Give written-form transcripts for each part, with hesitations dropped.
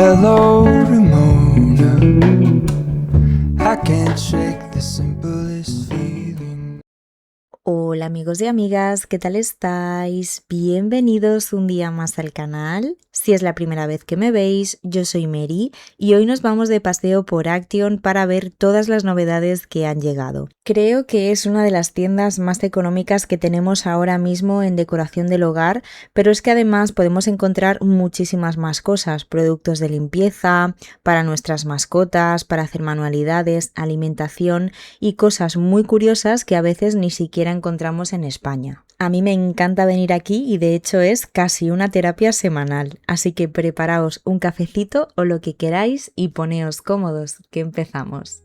hello to Mona. I can't shake the simplest feeling. Hola amigos y amigas, ¿qué tal estáis? Bienvenidos un día más al canal. Si es la primera vez que me veis, yo soy Mary y hoy nos vamos de paseo por Action para ver todas las novedades que han llegado. Creo que es una de las tiendas más económicas que tenemos ahora mismo en decoración del hogar, pero es que además podemos encontrar muchísimas más cosas, productos de limpieza, para nuestras mascotas, para hacer manualidades, alimentación y cosas muy curiosas que a veces ni siquiera encontramos en España. A mí me encanta venir aquí y de hecho es casi una terapia semanal, así que preparaos un cafecito o lo que queráis y poneos cómodos, que empezamos.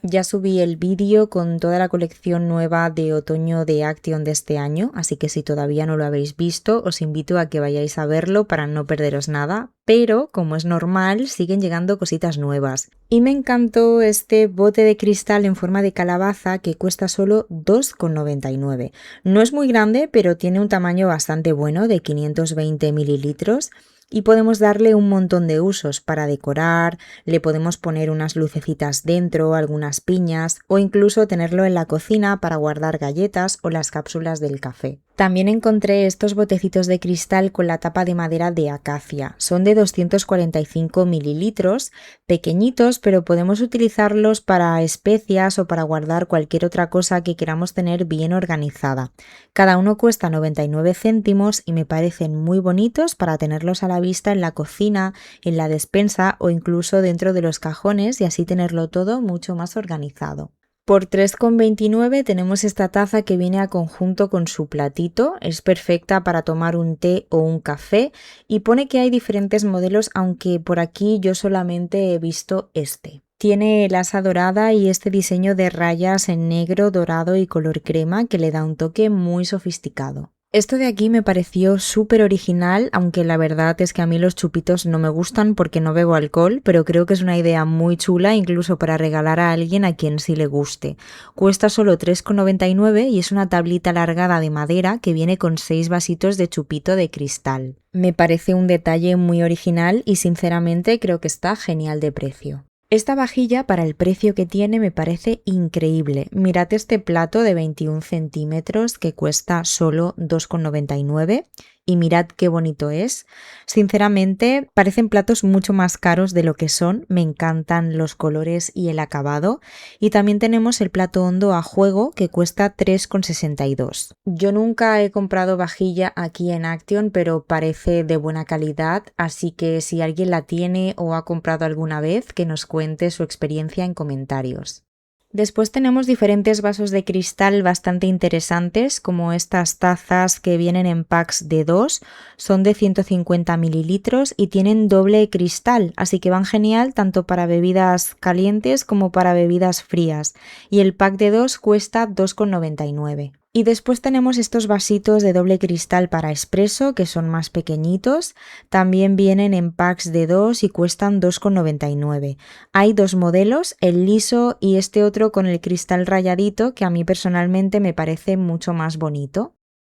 Ya subí el vídeo con toda la colección nueva de otoño de Action de este año, así que si todavía no lo habéis visto, os invito a que vayáis a verlo para no perderos nada, pero como es normal, siguen llegando cositas nuevas. Y me encantó este bote de cristal en forma de calabaza que cuesta solo 2,99. No es muy grande, pero tiene un tamaño bastante bueno de 520 mililitros. Y podemos darle un montón de usos para decorar, le podemos poner unas lucecitas dentro, algunas piñas o incluso tenerlo en la cocina para guardar galletas o las cápsulas del café. También encontré estos botecitos de cristal con la tapa de madera de acacia. Son de 245 mililitros, pequeñitos, pero podemos utilizarlos para especias o para guardar cualquier otra cosa que queramos tener bien organizada. Cada uno cuesta 99 céntimos y me parecen muy bonitos para tenerlos a la vista en la cocina, en la despensa o incluso dentro de los cajones y así tenerlo todo mucho más organizado. Por 3,29 tenemos esta taza que viene a conjunto con su platito, es perfecta para tomar un té o un café y pone que hay diferentes modelos, aunque por aquí yo solamente he visto este. Tiene el asa dorada y este diseño de rayas en negro, dorado y color crema que le da un toque muy sofisticado. Esto de aquí me pareció súper original, aunque la verdad es que a mí los chupitos no me gustan porque no bebo alcohol, pero creo que es una idea muy chula incluso para regalar a alguien a quien sí le guste. Cuesta solo 3,99 y es una tablita alargada de madera que viene con 6 vasitos de chupito de cristal. Me parece un detalle muy original y sinceramente creo que está genial de precio. Esta vajilla para el precio que tiene me parece increíble. Mirad este plato de 21 centímetros que cuesta solo 2,99 y mirad qué bonito es. Sinceramente parecen platos mucho más caros de lo que son, me encantan los colores y el acabado. Y también tenemos el plato hondo a juego que cuesta 3,62. Yo nunca he comprado vajilla aquí en Action, pero parece de buena calidad, así que si alguien la tiene o ha comprado alguna vez, que nos cuente su experiencia en comentarios. Después tenemos diferentes vasos de cristal bastante interesantes, como estas tazas que vienen en packs de 2, son de 150 mililitros y tienen doble cristal, así que van genial tanto para bebidas calientes como para bebidas frías, y el pack de 2 cuesta 2,99. Y después tenemos estos vasitos de doble cristal para espresso que son más pequeñitos, también vienen en packs de 2 y cuestan 2,99. Hay dos modelos, el liso y este otro con el cristal rayadito que a mí personalmente me parece mucho más bonito.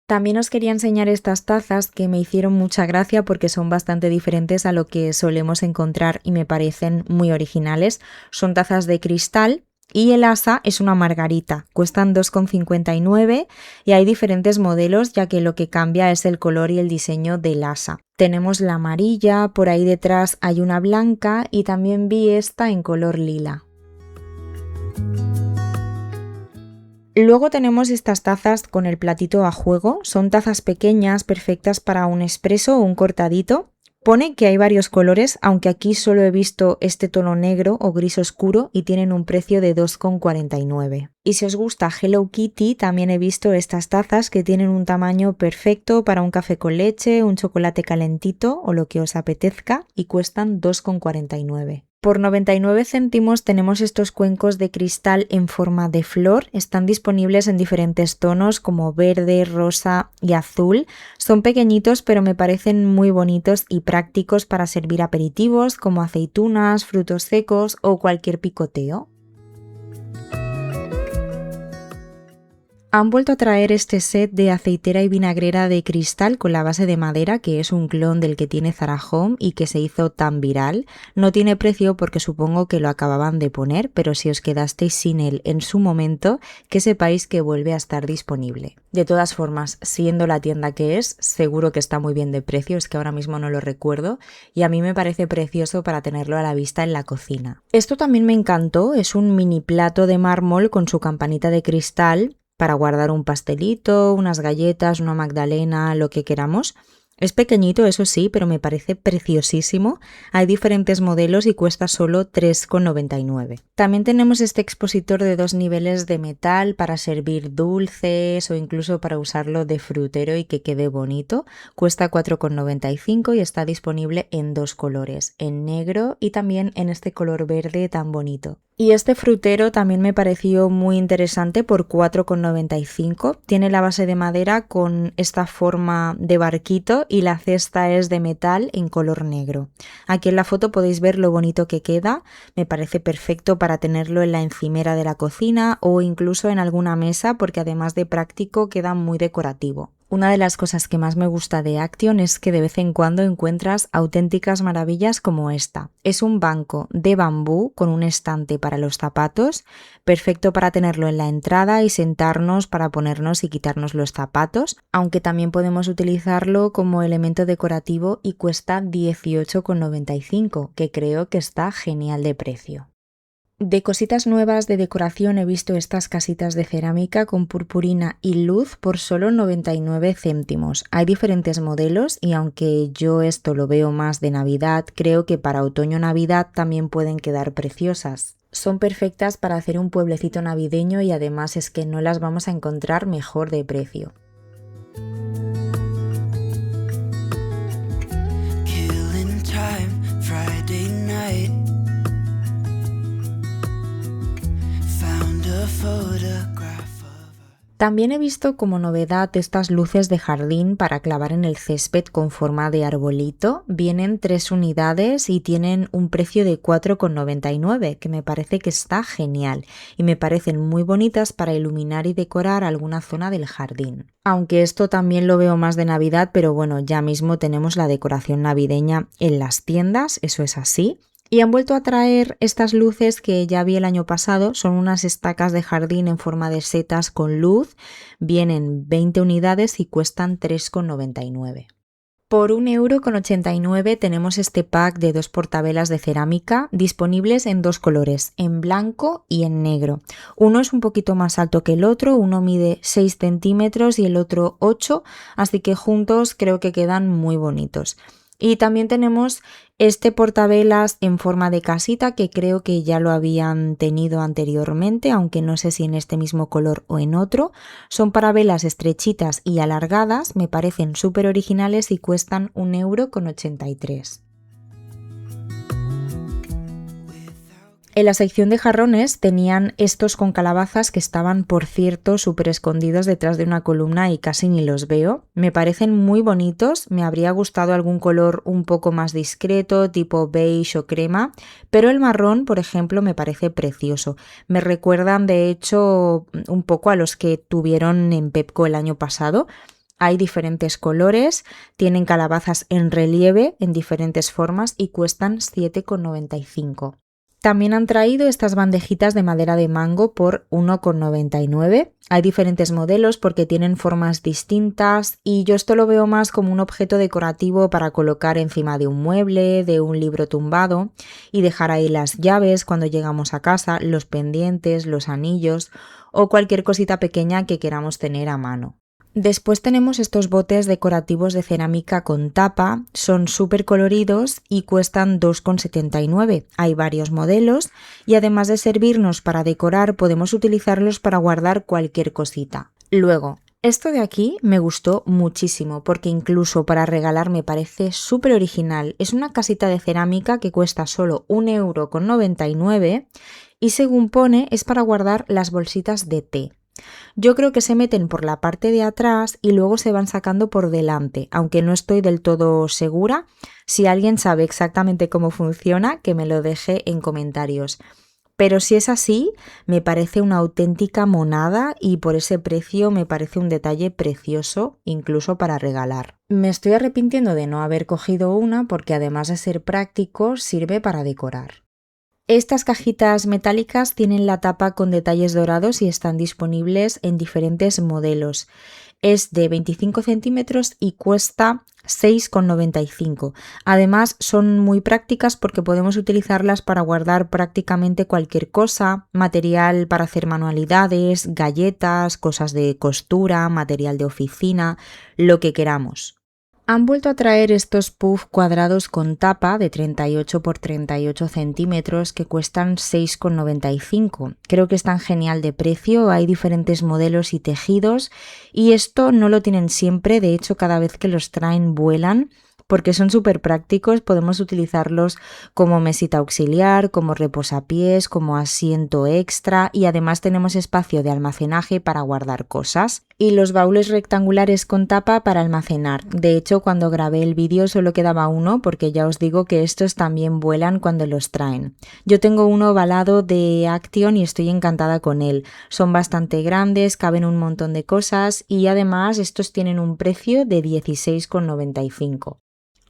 También os quería enseñar estas tazas que me hicieron mucha gracia porque son bastante diferentes a lo que solemos encontrar y me parecen muy originales. Son tazas de cristal. Y el asa es una margarita, cuestan 2,59 y hay diferentes modelos ya que lo que cambia es el color y el diseño del asa. Tenemos la amarilla, por ahí detrás hay una blanca y también vi esta en color lila. Luego tenemos estas tazas con el platito a juego, son tazas pequeñas perfectas para un espresso o un cortadito. Pone que hay varios colores, aunque aquí solo he visto este tono negro o gris oscuro y tienen un precio de 2,49. Y si os gusta Hello Kitty, también he visto estas tazas que tienen un tamaño perfecto para un café con leche, un chocolate calentito o lo que os apetezca y cuestan 2,49. Por 99 céntimos tenemos estos cuencos de cristal en forma de flor. Están disponibles en diferentes tonos como verde, rosa y azul. Son pequeñitos pero me parecen muy bonitos y prácticos para servir aperitivos como aceitunas, frutos secos o cualquier picoteo. Han vuelto a traer este set de aceitera y vinagrera de cristal con la base de madera, que es un clon del que tiene Zara Home y que se hizo tan viral. No tiene precio porque supongo que lo acababan de poner, pero si os quedasteis sin él en su momento, que sepáis que vuelve a estar disponible. De todas formas, siendo la tienda que es, seguro que está muy bien de precio, es que ahora mismo no lo recuerdo, y a mí me parece precioso para tenerlo a la vista en la cocina. Esto también me encantó, es un mini plato de mármol con su campanita de cristal, para guardar un pastelito, unas galletas, una magdalena, lo que queramos. Es pequeñito, eso sí, pero me parece preciosísimo. Hay diferentes modelos y cuesta solo 3,99. También tenemos este expositor de 2 niveles de metal para servir dulces o incluso para usarlo de frutero y que quede bonito. Cuesta 4,95 y está disponible en 2 colores, en negro y también en este color verde tan bonito. Y este frutero también me pareció muy interesante por 4,95. Tiene la base de madera con esta forma de barquito y la cesta es de metal en color negro. Aquí en la foto podéis ver lo bonito que queda. Me parece perfecto para tenerlo en la encimera de la cocina o incluso en alguna mesa porque además de práctico queda muy decorativo. Una de las cosas que más me gusta de Action es que de vez en cuando encuentras auténticas maravillas como esta. Es un banco de bambú con un estante para los zapatos, perfecto para tenerlo en la entrada y sentarnos para ponernos y quitarnos los zapatos, aunque también podemos utilizarlo como elemento decorativo y cuesta 18,95, que creo que está genial de precio. De cositas nuevas de decoración he visto estas casitas de cerámica con purpurina y luz por solo 99 céntimos. Hay diferentes modelos y aunque yo esto lo veo más de Navidad, creo que para otoño-Navidad también pueden quedar preciosas. Son perfectas para hacer un pueblecito navideño y además es que no las vamos a encontrar mejor de precio. Killing time, Friday night. Found a photograph of her. También he visto como novedad estas luces de jardín para clavar en el césped con forma de arbolito. Vienen 3 unidades y tienen un precio de 4,99, que me parece que está genial y me parecen muy bonitas para iluminar y decorar alguna zona del jardín. Aunque esto también lo veo más de Navidad, pero bueno, ya mismo tenemos la decoración navideña en las tiendas, eso es así. Y han vuelto a traer estas luces que ya vi el año pasado, son unas estacas de jardín en forma de setas con luz, vienen 20 unidades y cuestan 3,99. Por 1,89 € tenemos este pack de 2 portavelas de cerámica disponibles en 2 colores, en blanco y en negro. Uno es un poquito más alto que el otro, uno mide 6 centímetros y el otro 8, así que juntos creo que quedan muy bonitos. Y también tenemos este portavelas en forma de casita que creo que ya lo habían tenido anteriormente, aunque no sé si en este mismo color o en otro. Son para velas estrechitas y alargadas, me parecen súper originales y cuestan 1,83 €. En la sección de jarrones tenían estos con calabazas que estaban, por cierto, súper escondidos detrás de una columna y casi ni los veo. Me parecen muy bonitos, me habría gustado algún color un poco más discreto, tipo beige o crema, pero el marrón, por ejemplo, me parece precioso. Me recuerdan, de hecho, un poco a los que tuvieron en Pepco el año pasado. Hay diferentes colores, tienen calabazas en relieve en diferentes formas y cuestan 7,95. También han traído estas bandejitas de madera de mango por 1,99. Hay diferentes modelos porque tienen formas distintas y yo esto lo veo más como un objeto decorativo para colocar encima de un mueble, de un libro tumbado y dejar ahí las llaves cuando llegamos a casa, los pendientes, los anillos o cualquier cosita pequeña que queramos tener a mano. Después tenemos estos botes decorativos de cerámica con tapa, son súper coloridos y cuestan 2,79. Hay varios modelos y además de servirnos para decorar podemos utilizarlos para guardar cualquier cosita. Luego, Esto de aquí me gustó muchísimo porque incluso para regalar me parece súper original. Es una casita de cerámica que cuesta solo 1,99 € y según pone es para guardar las bolsitas de té. Yo creo que se meten por la parte de atrás y luego se van sacando por delante, aunque no estoy del todo segura. Si alguien sabe exactamente cómo funciona, que me lo deje en comentarios. Pero si es así, me parece una auténtica monada y por ese precio me parece un detalle precioso, incluso para regalar. Me estoy arrepintiendo de no haber cogido una porque además de ser práctico, sirve para decorar. Estas cajitas metálicas tienen la tapa con detalles dorados y están disponibles en diferentes modelos. Es de 25 centímetros y cuesta 6,95 €. Además, son muy prácticas porque podemos utilizarlas para guardar prácticamente cualquier cosa, material para hacer manualidades, galletas, cosas de costura, material de oficina, lo que queramos. Han vuelto a traer estos puff cuadrados con tapa de 38 por 38 centímetros que cuestan 6,95 €. Creo que están genial de precio, hay diferentes modelos y tejidos y esto no lo tienen siempre, de hecho cada vez que los traen vuelan porque son súper prácticos, podemos utilizarlos como mesita auxiliar, como reposapiés, como asiento extra y además tenemos espacio de almacenaje para guardar cosas. Y los baúles rectangulares con tapa para almacenar. De hecho, cuando grabé el vídeo solo quedaba uno porque ya os digo que estos también vuelan cuando los traen. Yo tengo uno ovalado de Action y estoy encantada con él. Son bastante grandes, caben un montón de cosas y además estos tienen un precio de 16,95 €.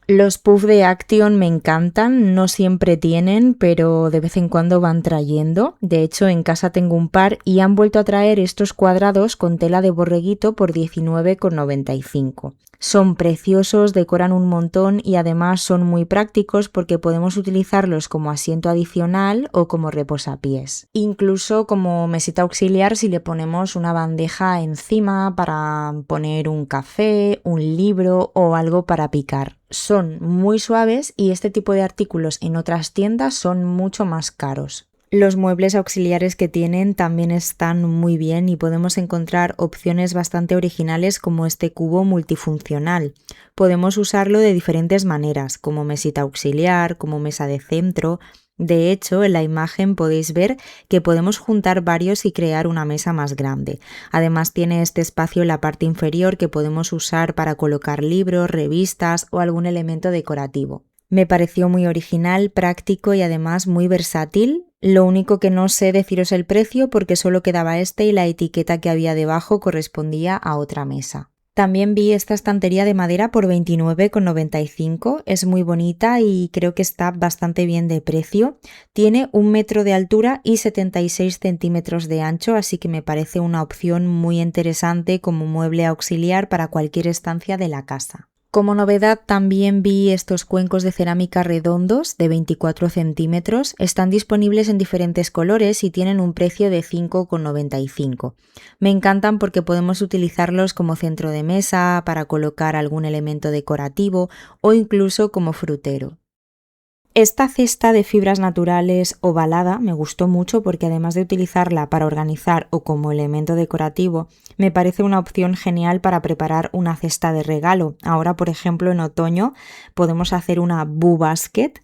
Los puff de Action me encantan, no siempre tienen, pero de vez en cuando van trayendo. De hecho, en casa tengo un par y han vuelto a traer estos cuadrados con tela de borreguito por 19,95 €. Son preciosos, decoran un montón y además son muy prácticos porque podemos utilizarlos como asiento adicional o como reposapiés. Incluso como mesita auxiliar si le ponemos una bandeja encima para poner un café, un libro o algo para picar. Son muy suaves y este tipo de artículos en otras tiendas son mucho más caros. Los muebles auxiliares que tienen también están muy bien y podemos encontrar opciones bastante originales como este cubo multifuncional. Podemos usarlo de diferentes maneras, como mesita auxiliar, como mesa de centro. De hecho, en la imagen podéis ver que podemos juntar varios y crear una mesa más grande. Además tiene este espacio en la parte inferior que podemos usar para colocar libros, revistas o algún elemento decorativo. Me pareció muy original, práctico y además muy versátil. Lo único que no sé deciros el precio porque solo quedaba este y la etiqueta que había debajo correspondía a otra mesa. También vi esta estantería de madera por 29,95 €, es muy bonita y creo que está bastante bien de precio. Tiene 1 metro de altura y 76 centímetros de ancho, así que me parece una opción muy interesante como mueble auxiliar para cualquier estancia de la casa. Como novedad también vi estos cuencos de cerámica redondos de 24 centímetros. Están disponibles en diferentes colores y tienen un precio de 5,95 €. Me encantan porque podemos utilizarlos como centro de mesa, para colocar algún elemento decorativo o incluso como frutero. Esta cesta de fibras naturales ovalada me gustó mucho porque además de utilizarla para organizar o como elemento decorativo, me parece una opción genial para preparar una cesta de regalo. Ahora, por ejemplo, en otoño podemos hacer una boo basket.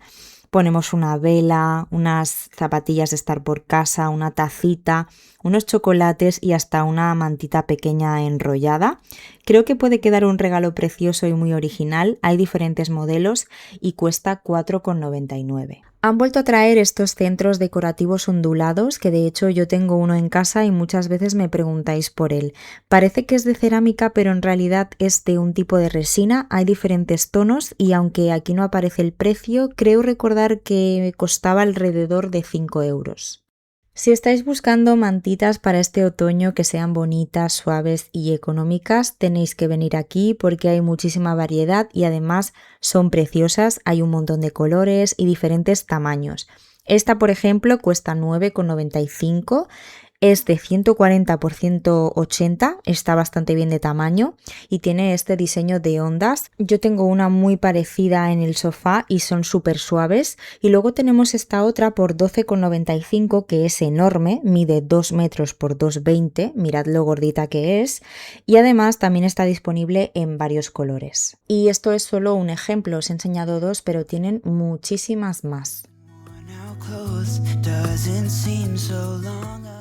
Ponemos una vela, unas zapatillas de estar por casa, una tacita, unos chocolates y hasta una mantita pequeña enrollada. Creo que puede quedar un regalo precioso y muy original. Hay diferentes modelos y cuesta 4,99 €. Han vuelto a traer estos centros decorativos ondulados, que de hecho yo tengo uno en casa y muchas veces me preguntáis por él. Parece que es de cerámica, pero en realidad es de un tipo de resina. Hay diferentes tonos y aunque aquí no aparece el precio, creo recordar que costaba alrededor de 5 €. Si estáis buscando mantitas para este otoño que sean bonitas, suaves y económicas, tenéis que venir aquí porque hay muchísima variedad y además son preciosas, hay un montón de colores y diferentes tamaños. Esta, por ejemplo, cuesta 9,95 Es de 140 por 180, está bastante bien de tamaño y tiene este diseño de ondas. Yo tengo una muy parecida en el sofá y son súper suaves. Y luego tenemos esta otra por 12,95 que es enorme, mide 2 metros por 2,20, mirad lo gordita que es. Y además también está disponible en varios colores. Y esto es solo un ejemplo, os he enseñado dos, pero tienen muchísimas más. Now close doesn't seem so long ago.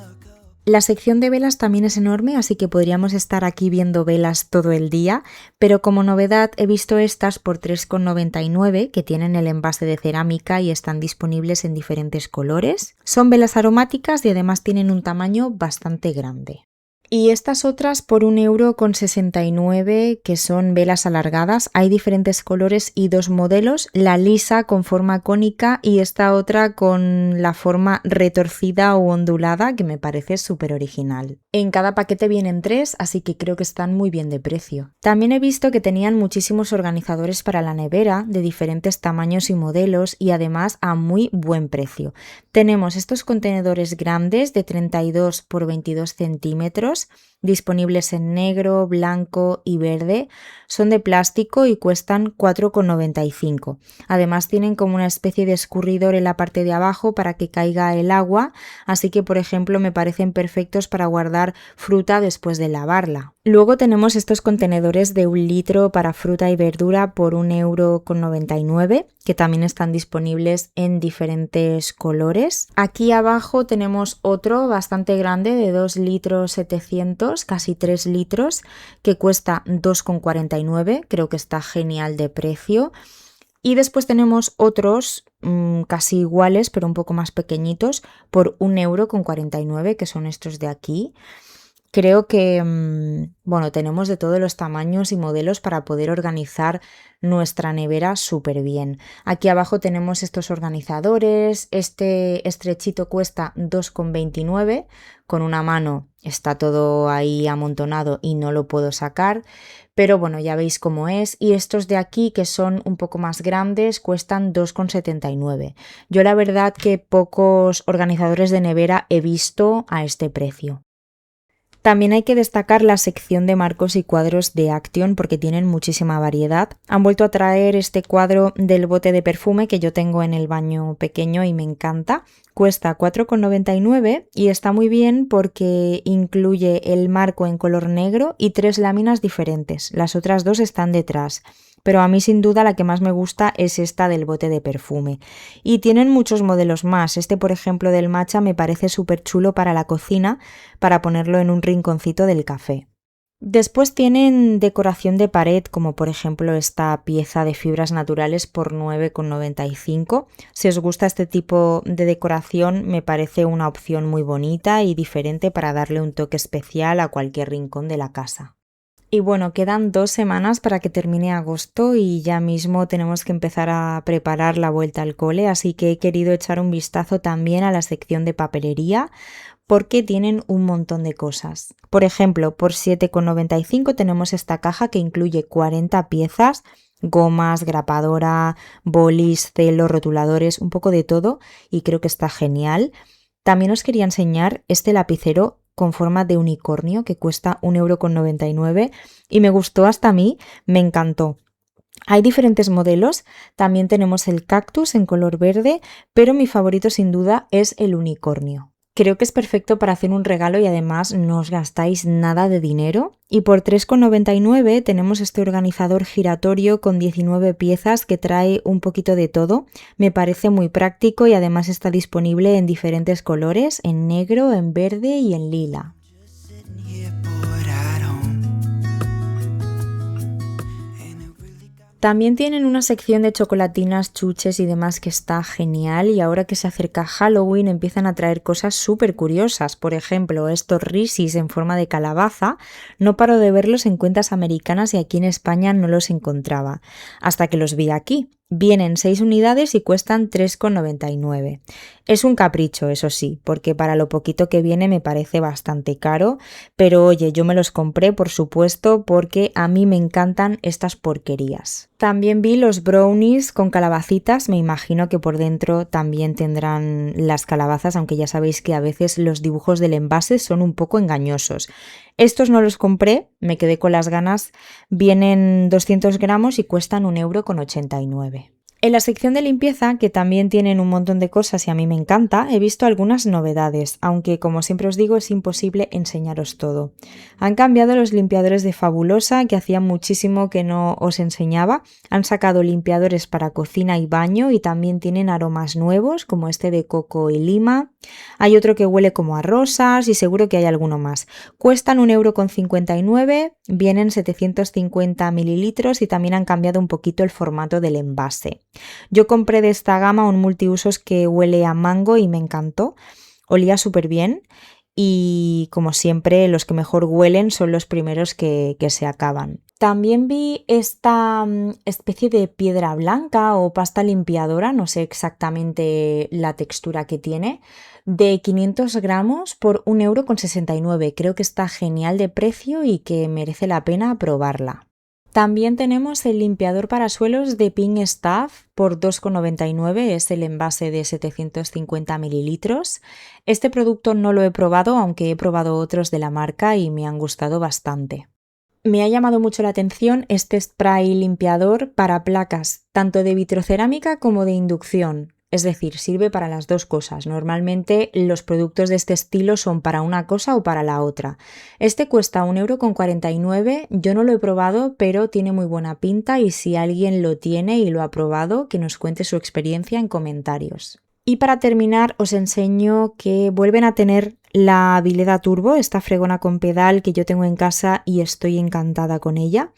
La sección de velas también es enorme, así que podríamos estar aquí viendo velas todo el día, pero como novedad he visto estas por 3,99 que tienen el envase de cerámica y están disponibles en diferentes colores. Son velas aromáticas y además tienen un tamaño bastante grande. Y estas otras por 1,69 € que son velas alargadas. Hay diferentes colores y dos modelos, la lisa con forma cónica y esta otra con la forma retorcida o ondulada que me parece súper original. En cada paquete vienen 3, así que creo que están muy bien de precio. También he visto que tenían muchísimos organizadores para la nevera de diferentes tamaños y modelos y además a muy buen precio. Tenemos estos contenedores grandes de 32 por 22 centímetros disponibles en negro, blanco y verde. Son de plástico y cuestan 4,95. Además tienen como una especie de escurridor en la parte de abajo para que caiga el agua, así que por ejemplo me parecen perfectos para guardar fruta después de lavarla. Luego tenemos estos contenedores de 1 litro para fruta y verdura por 1,99 € que también están disponibles en diferentes colores. Aquí abajo tenemos otro bastante grande de 2 litros 700, casi 3 litros, que cuesta 2,49, creo que está genial de precio. Y después tenemos otros casi iguales, pero un poco más pequeñitos, por 1,49 €, que son estos de aquí. Creo que, tenemos de todos los tamaños y modelos para poder organizar nuestra nevera súper bien. Aquí abajo tenemos estos organizadores, este estrechito cuesta 2,29, con una mano está todo ahí amontonado y no lo puedo sacar, pero bueno, ya veis cómo es. Y estos de aquí, que son un poco más grandes, cuestan 2,79. Yo la verdad que pocos organizadores de nevera he visto a este precio. También hay que destacar la sección de marcos y cuadros de Action porque tienen muchísima variedad. Han vuelto a traer este cuadro del bote de perfume que yo tengo en el baño pequeño y me encanta. Cuesta 4,99 y está muy bien porque incluye el marco en color negro y 3 láminas diferentes. Las otras 2 están detrás. Pero a mí sin duda la que más me gusta es esta del bote de perfume. Y tienen muchos modelos más. Este, por ejemplo, del matcha me parece súper chulo para la cocina, para ponerlo en un rinconcito del café. Después tienen decoración de pared, como por ejemplo esta pieza de fibras naturales por 9,95. Si os gusta este tipo de decoración, me parece una opción muy bonita y diferente para darle un toque especial a cualquier rincón de la casa. Y bueno, quedan 2 semanas para que termine agosto y ya mismo tenemos que empezar a preparar la vuelta al cole, así que he querido echar un vistazo también a la sección de papelería porque tienen un montón de cosas. Por ejemplo, por 7,95 tenemos esta caja que incluye 40 piezas, gomas, grapadora, bolis, celo, rotuladores, un poco de todo y creo que está genial. También os quería enseñar este lapicero con forma de unicornio que cuesta 1,99 € y me gustó hasta a mí, me encantó. Hay diferentes modelos, también tenemos el cactus en color verde, pero mi favorito sin duda es el unicornio. Creo que es perfecto para hacer un regalo y además no os gastáis nada de dinero. Y por 3,99 tenemos este organizador giratorio con 19 piezas que trae un poquito de todo. Me parece muy práctico y además está disponible en diferentes colores, en negro, en verde y en lila. Just sitting here bored at home. And it really got También tienen una sección de chocolatinas, chuches y demás que está genial y ahora que se acerca Halloween empiezan a traer cosas súper curiosas. Por ejemplo, estos Reese's en forma de calabaza, no paro de verlos en cuentas americanas y aquí en España no los encontraba, hasta que los vi aquí. Vienen 6 unidades y cuestan 3,99. Es un capricho, eso sí, porque para lo poquito que viene me parece bastante caro, pero oye, yo me los compré por supuesto porque a mí me encantan estas porquerías. También vi los brownies con calabacitas, me imagino que por dentro también tendrán las calabazas, aunque ya sabéis que a veces los dibujos del envase son un poco engañosos. Estos no los compré, me quedé con las ganas, vienen 200 gramos y cuestan 1,89 €. En la sección de limpieza, que también tienen un montón de cosas y a mí me encanta, he visto algunas novedades, aunque como siempre os digo es imposible enseñaros todo. Han cambiado los limpiadores de Fabulosa, que hacía muchísimo que no os enseñaba. Han sacado limpiadores para cocina y baño y también tienen aromas nuevos, como este de coco y lima. Hay otro que huele como a rosas y seguro que hay alguno más. Cuestan 1,59 €, vienen 750 mililitros y también han cambiado un poquito el formato del envase. Yo compré de esta gama un multiusos que huele a mango y me encantó, olía súper bien y como siempre los que mejor huelen son los primeros que se acaban. También vi esta especie de piedra blanca o pasta limpiadora, no sé exactamente la textura que tiene, de 500 gramos por 1,69 €. Creo que está genial de precio y que merece la pena probarla. También tenemos el limpiador para suelos de Pink Stuff por 2,99 €, es el envase de 750 mililitros. Este producto no lo he probado, aunque he probado otros de la marca y me han gustado bastante. Me ha llamado mucho la atención este spray limpiador para placas, tanto de vitrocerámica como de inducción. Es decir, sirve para las dos cosas. Normalmente los productos de este estilo son para una cosa o para la otra. Este cuesta 1,49 €. Yo no lo he probado, pero tiene muy buena pinta y si alguien lo tiene y lo ha probado, que nos cuente su experiencia en comentarios. Y para terminar os enseño que vuelven a tener la Vileda Turbo, esta fregona con pedal que yo tengo en casa y estoy encantada con ella.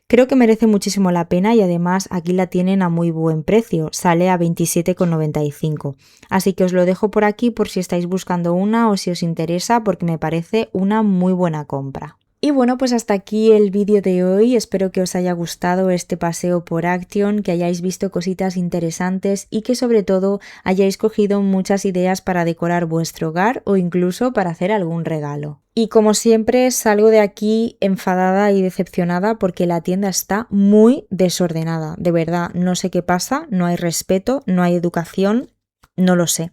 Creo que merece muchísimo la pena y además aquí la tienen a muy buen precio, sale a 27,95 €. Así que os lo dejo por aquí por si estáis buscando una o si os interesa porque me parece una muy buena compra. Y bueno, pues hasta aquí el vídeo de hoy, espero que os haya gustado este paseo por Action, que hayáis visto cositas interesantes y que sobre todo hayáis cogido muchas ideas para decorar vuestro hogar o incluso para hacer algún regalo. Y como siempre salgo de aquí enfadada y decepcionada porque la tienda está muy desordenada, de verdad, no sé qué pasa, no hay respeto, no hay educación, no lo sé.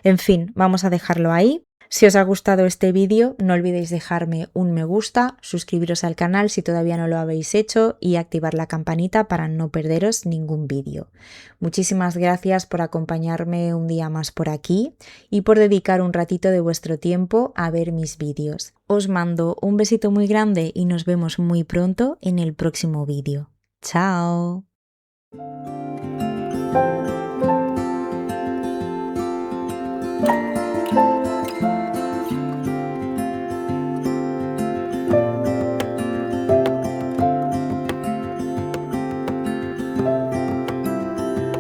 En fin, vamos a dejarlo ahí. Si os ha gustado este vídeo, no olvidéis dejarme un me gusta, suscribiros al canal si todavía no lo habéis hecho y activar la campanita para no perderos ningún vídeo. Muchísimas gracias por acompañarme un día más por aquí y por dedicar un ratito de vuestro tiempo a ver mis vídeos. Os mando un besito muy grande y nos vemos muy pronto en el próximo vídeo. ¡Chao!